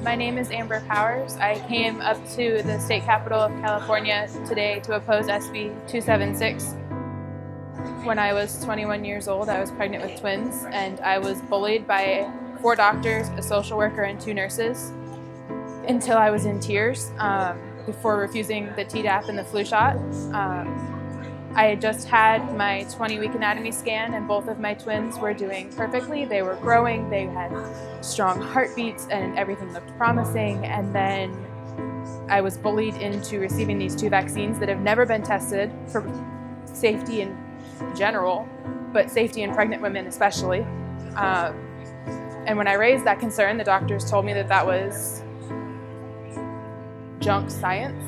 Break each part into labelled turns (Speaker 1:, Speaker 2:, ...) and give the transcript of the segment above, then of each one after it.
Speaker 1: My name is Amber Powers. I came up to the state capitol of California today to oppose SB 276. When I was 21 years old, I was pregnant with twins, and I was bullied by 4 doctors, a social worker, and 2 nurses until I was in tears before refusing the Tdap and the flu shot. I had just had my 20-week anatomy scan, and both of my twins were doing perfectly. They were growing, they had strong heartbeats, and everything looked promising. And then I was bullied into receiving these 2 vaccines that have never been tested for safety in general, but safety in pregnant women especially. And when I raised that concern, the doctors told me that that was junk science.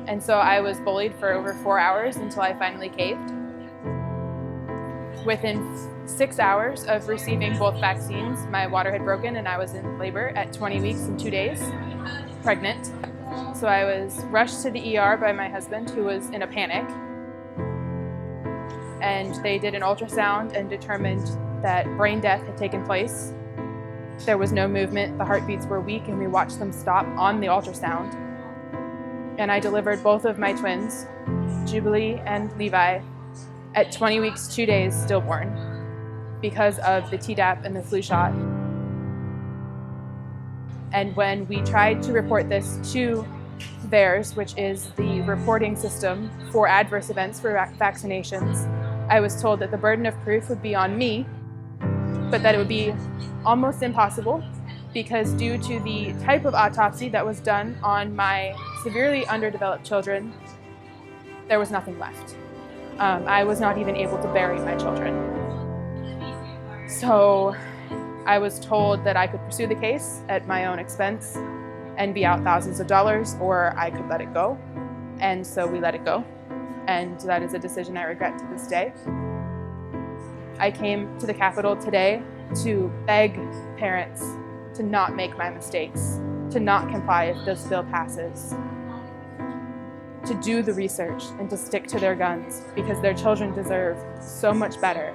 Speaker 1: And so I was bullied for over 4 hours until I finally caved. Within 6 hours of receiving both vaccines, my water had broken and I was in labor at 20 weeks and 2 days, pregnant. So I was rushed to the ER by my husband, who was in a panic. And they did an ultrasound and determined that brain death had taken place. There was no movement, the heartbeats were weak, and we watched them stop on the ultrasound. And I delivered both of my twins, Jubilee and Levi, at 20 weeks, 2 days, stillborn, because of the Tdap and the flu shot. And when we tried to report this to VAERS, which is the reporting system for adverse events for vaccinations, I was told that the burden of proof would be on me, but that it would be almost impossible because due to the type of autopsy that was done on my severely underdeveloped children, there was nothing left. I was not even able to bury my children. So I was told that I could pursue the case at my own expense and be out thousands of dollars, or I could let it go. And so we let it go. And that is a decision I regret to this day. I came to the Capitol today to beg parents to not make my mistakes, to not comply if this bill passes, to do the research and to stick to their guns, because their children deserve so much better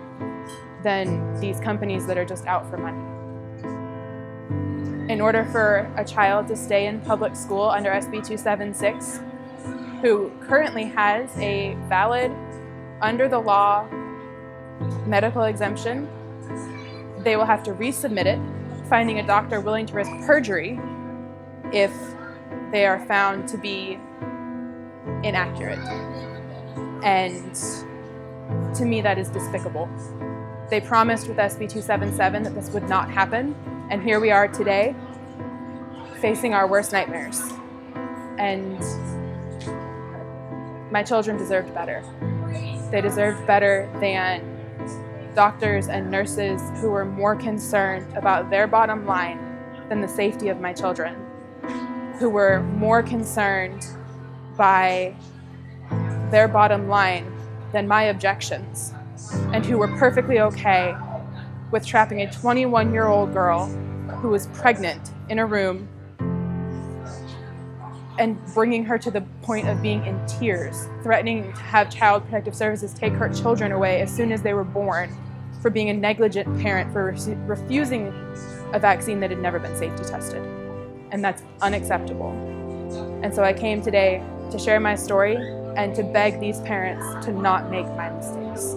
Speaker 1: than these companies that are just out for money. In order for a child to stay in public school under SB 276, who currently has a valid, under the law, medical exemption, they will have to resubmit it, finding a doctor willing to risk perjury if they are found to be inaccurate. And to me, that is despicable. They promised with SB 277 that this would not happen, and here we are today, facing our worst nightmares. And my children deserved better. They deserved better than doctors and nurses who were more concerned about their bottom line than the safety of my children, who were more concerned by their bottom line than my objections, and who were perfectly okay with trapping a 21-year-old girl who was pregnant in a room and bringing her to the point of being in tears, threatening to have Child Protective Services take her children away as soon as they were born for being a negligent parent, for refusing a vaccine that had never been safety tested. And that's unacceptable. And so I came today to share my story and to beg these parents to not make my mistakes.